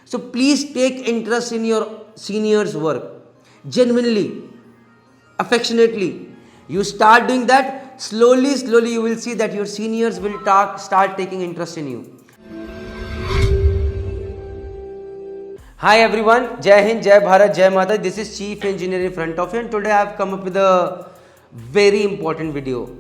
So please take interest in your seniors' work. Genuinely, affectionately. You start doing that, slowly you will see that your seniors will start taking interest in you. Hi everyone, Jai Hind, Jai Bharat, Jai Mata. This is Chief Engineer in front of you, and today I have come up with a very important video.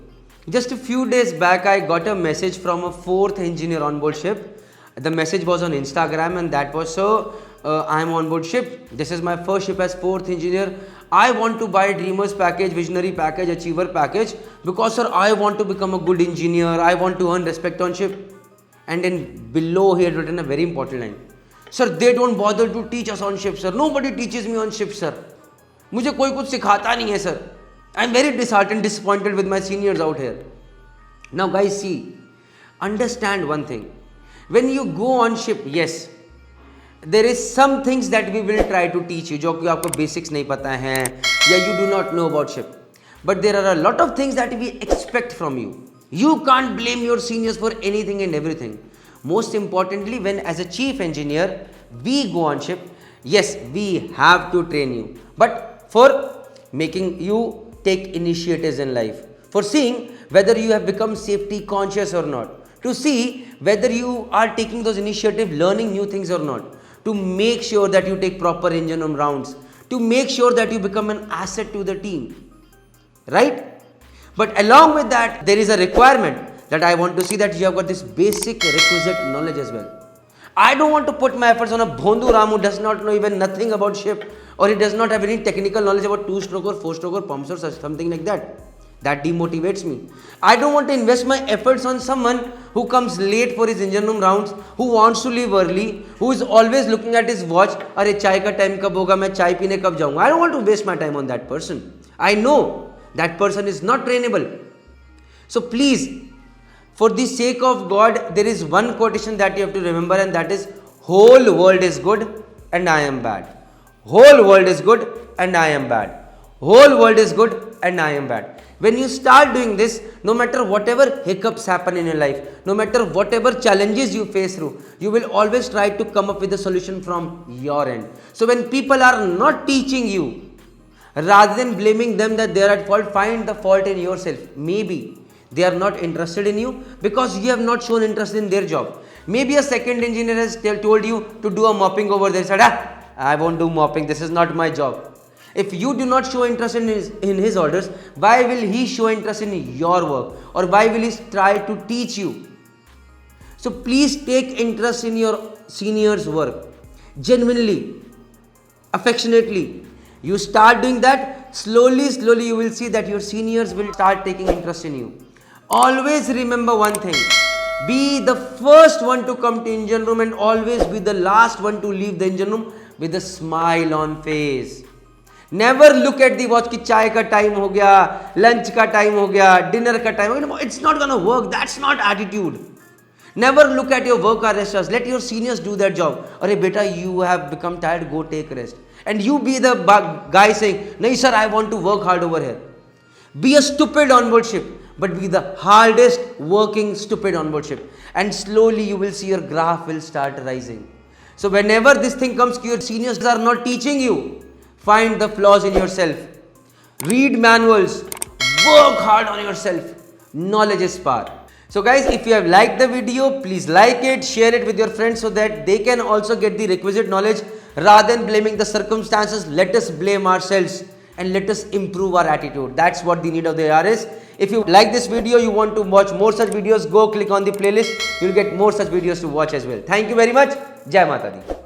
Just a few days back I got a message from a 4th engineer on board ship. The message was on Instagram and that was, so I am on board ship. This is my first ship as 4th engineer. I want to buy Dreamers package, Visionary package, Achiever package because sir I want to become a good engineer. I want to earn respect on ship. And then below he had written a very important line. Sir, they don't bother to teach us on ship, sir. Nobody teaches me on ship, sir. मुझे कोई कुछ सिखाता नहीं है, sir. I'm very disheartened, disappointed with my seniors out here. Now, guys, see, understand one thing. When you go on ship, yes, there is some things that we will try to teach you, जो कि आपको basics नहीं पता हैं, या you do not know about ship. But there are a lot of things that we expect from you. You can't blame your seniors for anything and everything. Most importantly, when as a chief engineer, we go on ship, yes, we have to train you. But for making you take initiatives in life, for seeing whether you have become safety conscious or not, to see whether you are taking those initiatives, learning new things or not, to make sure that you take proper engine room rounds, to make sure that you become an asset to the team, right? But along with that, there is a requirement that I want to see that you have got this basic requisite knowledge as well. I don't want to put my efforts on a Bhondu Ram who does not know even nothing about ship, or he does not have any technical knowledge about 2-stroke or 4-stroke or pumps or such something like that. That demotivates me. I don't want to invest my efforts on someone who comes late for his engine room rounds, who wants to leave early, who is always looking at his watch. Arey chai ka time kab hoga, main chai peene kab jaunga. I don't want to waste my time on that person. I know that person is not trainable. So please, for the sake of God, there is one quotation that you have to remember, and that is, whole world is good and I am bad. Whole world is good and I am bad. Whole world is good and I am bad. When you start doing this, no matter whatever hiccups happen in your life, no matter whatever challenges you face through, you will always try to come up with a solution from your end. So when people are not teaching you, rather than blaming them that they are at fault, find the fault in yourself. Maybe they are not interested in you because you have not shown interest in their job. Maybe a second engineer has told you to do a mopping over there. Said, I won't do mopping. This is not my job. If you do not show interest in his orders, why will he show interest in your work? Or why will he try to teach you? So please take interest in your seniors' work. Genuinely, affectionately. You start doing that, slowly you will see that your seniors will start taking interest in you. Always remember one thing. Be the first one to come to engine room and always be the last one to leave the engine room with a smile on face. Never look at the watch ki chai ka time ho gaya, lunch ka time ho gaya, dinner ka time ho gaya. It's not gonna work. That's not attitude. Never look at your work as rest. Let your seniors do their job. Arey beta, you have become tired, go take rest. And you be the guy saying, nahi sir, I want to work hard over here. Be a stupid onboard ship, but be the hardest working stupid onboard ship. And slowly you will see your graph will start rising. So whenever this thing comes, your seniors are not teaching you, find the flaws in yourself. Read manuals. Work hard on yourself. Knowledge is power. So guys, if you have liked the video, please like it, share it with your friends so that they can also get the requisite knowledge. Rather than blaming the circumstances, let us blame ourselves and let us improve our attitude. That's what the need of the hour is. If you like this video, you want to watch more such videos, go click on the playlist. You'll get more such videos to watch as well. Thank you very much. Jai Mata Di.